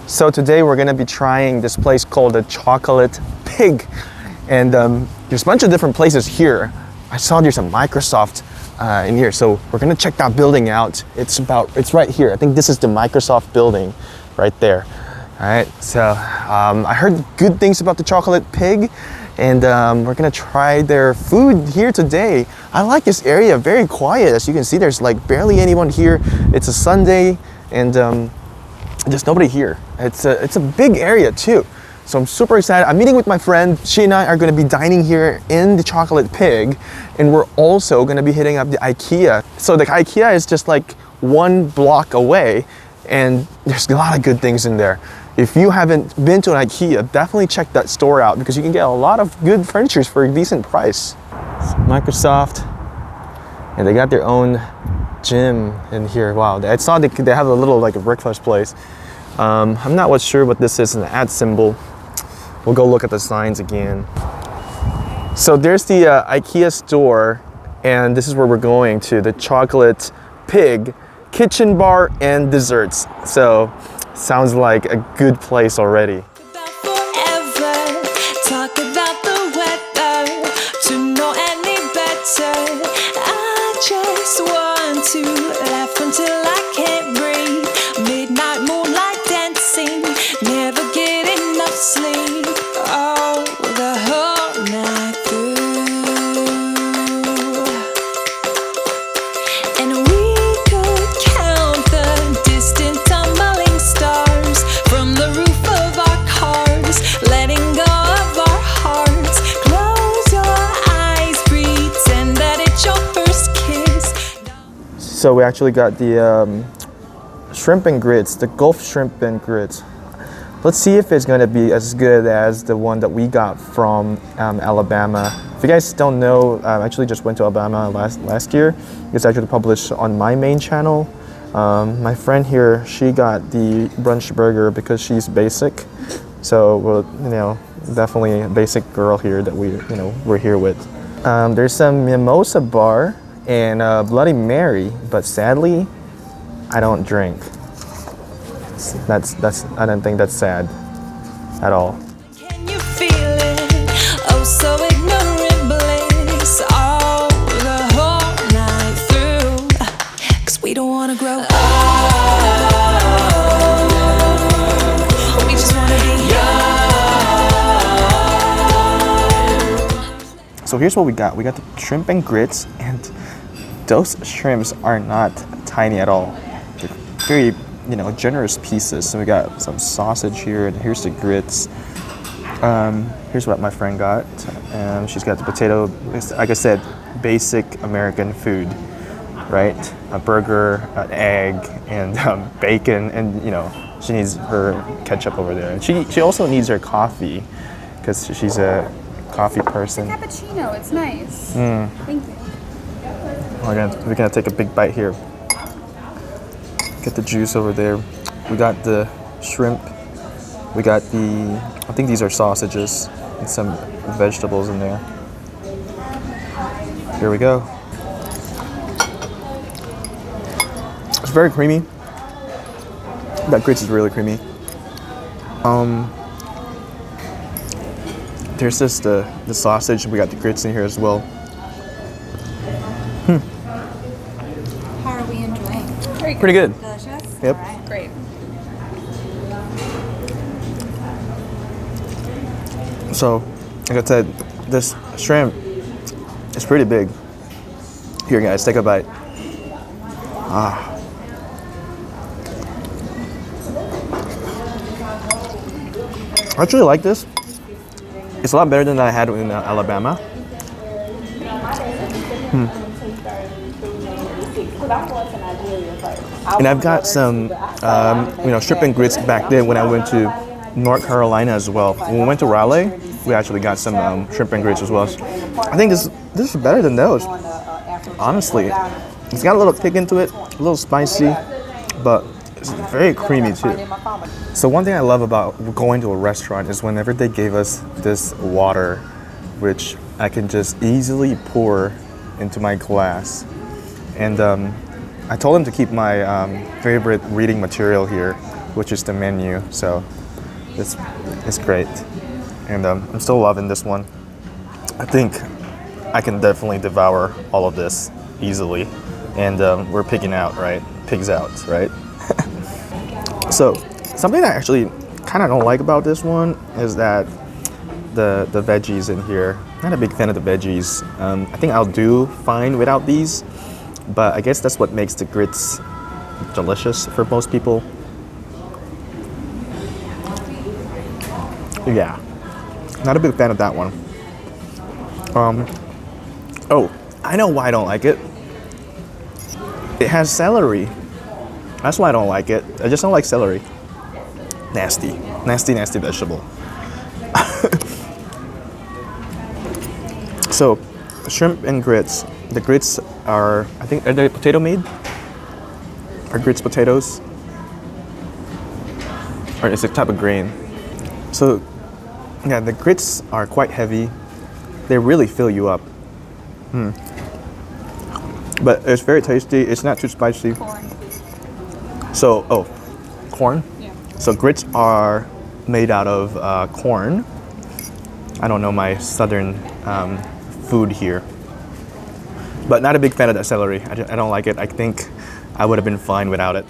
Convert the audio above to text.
So today we're gonna be trying this place called the Chocolate Pig. And there's a bunch of different places here. I saw there's a Microsoft in here. So we're gonna check that building out. It's right here. I think this is the Microsoft building right there. All right, so I heard good things about the Chocolate Pig, and we're gonna try their food here today. I like this area, very quiet. As you can see, there's like barely anyone here. It's a Sunday, and there's nobody here. It's a big area too. So I'm super excited. I'm meeting with my friend. She and I are gonna be dining here in the Chocolate Pig, and we're also gonna be hitting up the Ikea. So the Ikea is just like 1 block away, and there's a lot of good things in there. If you haven't been to an Ikea, definitely check that store out because you can get a lot of good furniture for a decent price. Microsoft, and they got their own gym in here. Wow, I saw they have a little like a breakfast place. I'm not sure what this is, an ad symbol. We'll go look at the signs again. So there's the Ikea store, and this is where we're going to, the Chocolate Pig kitchen bar and desserts. So sounds like a good place already. So we actually got the shrimp and grits, the Gulf shrimp and grits. Let's see if it's going to be as good as the one that we got from Alabama. If you guys don't know, I actually just went to Alabama last year. It's actually published on my main channel. My friend here, she got the brunch burger because she's basic. So we're, definitely a basic girl here that we're here with. There's some mimosa bar and Bloody Mary, but sadly, I don't drink. I don't think that's sad at all. Can you feel it? Oh, so ignorant bliss all the whole night through. 'Cause we don't wanna grow old. We just wanna be young. So here's what we got. We got the shrimp and grits, and those shrimps are not tiny at all. They're very, generous pieces. So we got some sausage here, and here's the grits. Here's what my friend got. She's got the potato, like I said, basic American food, right? A burger, an egg, and bacon, and she needs her ketchup over there. And she also needs her coffee because she's a coffee person. It's a cappuccino. It's nice. Thank you. We're gonna take a big bite here. Get the juice over there. We got the shrimp. We got I think these are sausages and some vegetables in there. Here we go. It's very creamy. That grits is really creamy. There's just the sausage. We got the grits in here as well. How are we enjoying? Very good. Pretty good. Delicious? Yep. All right, great. So, like I said, this shrimp is pretty big. Here, guys, take a bite. I actually like this. It's a lot better than I had in Alabama. And I've got some, shrimp and grits back then when I went to North Carolina as well. When we went to Raleigh, we actually got some shrimp and grits as well. I think this is better than those. Honestly, it's got a little kick into it, a little spicy, but it's very creamy too. So one thing I love about going to a restaurant is whenever they gave us this water, which I can just easily pour into my glass. And I told them to keep my favorite reading material here, which is the menu. So it's great, and I'm still loving this one. I think I can definitely devour all of this easily, and we're pigging out, right? Pigs out, right? So something I actually kind of don't like about this one is that the veggies in here. Not a big fan of the veggies. I think I'll do fine without these, but I guess that's what makes the grits delicious for most people. Yeah, not a big fan of that one. Oh, I know why I don't like it. It has celery. That's why I don't like it. I just don't like celery. Nasty, nasty, nasty vegetable. So, shrimp and grits. The grits are, I think, are they potato made? Are grits potatoes? Or is it a type of grain? So, yeah, the grits are quite heavy. They really fill you up. But it's very tasty. It's not too spicy. Corn. So, oh, corn? Yeah. So grits are made out of corn. I don't know my southern food here. But not a big fan of that celery. I don't like it. I think I would have been fine without it.